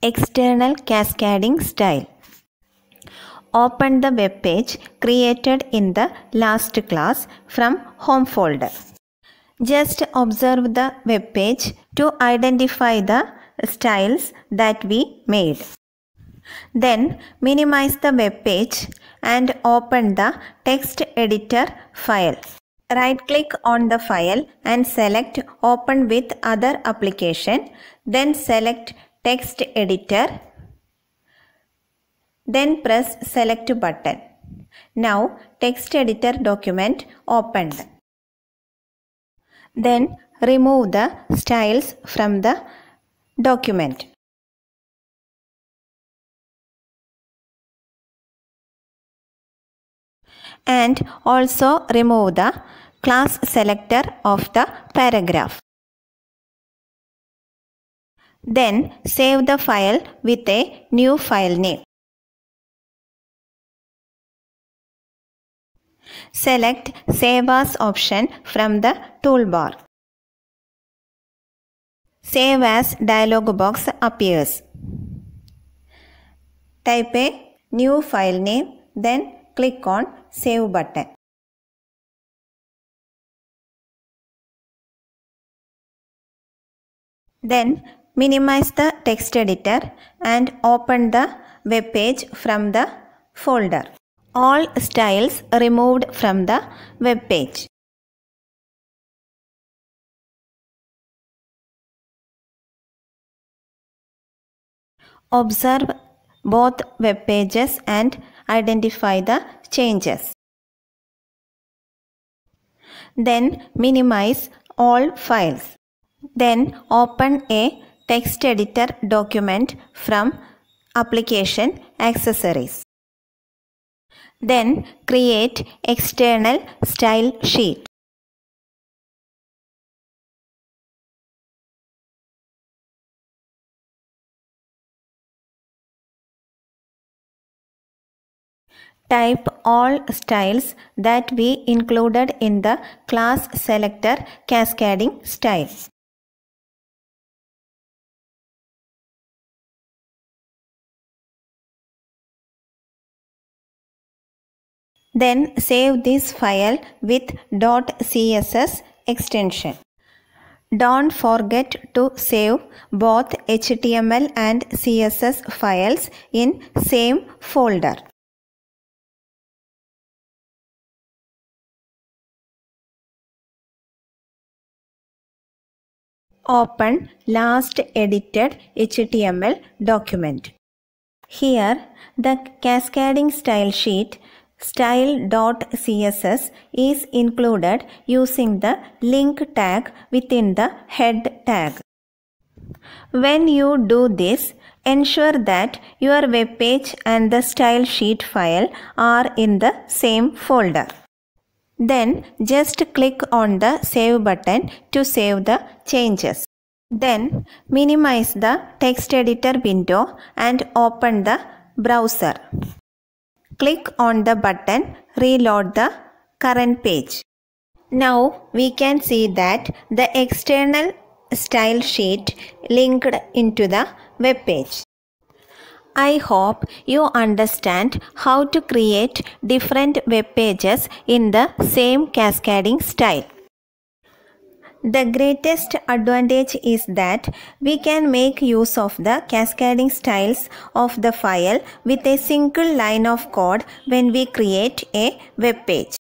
External cascading style. Open the web page created in the last class from Home folder. Just observe the web page to identify the styles that we made. Then minimize the web page and open the text editor file. Right click on the file and select Open with other application. Then select Text Editor. Then press Select button. Now text editor document opened. Then remove the styles from the document. And also remove the class selector of the paragraph. Then save the file with a new file name. Select Save As option from the toolbar. Save As dialog box appears. Type a new file name, then click on Save button. Then minimize the text editor and open the web page from the folder. All styles removed from the web page. Observe both web pages and identify the changes. Then minimize all files. Then open a text editor document from Application Accessories. Then create external style sheet. Type all styles that we included in the class selector cascading style. Then save this file with .css extension. Don't forget to save both HTML and CSS files in same folder. Open last edited HTML document. Here, the cascading style sheet style.css is included using the link tag within the head tag. When you do this, ensure that your web page and the style sheet file are in the same folder. Then just click on the Save button to save the changes. Then minimize the text editor window and open the browser. Click on the button Reload the current page. Now we can see that the external style sheet linked into the web page. I hope you understand how to create different web pages in the same cascading style. The greatest advantage is that we can make use of the cascading styles of the file with a single line of code when we create a web page.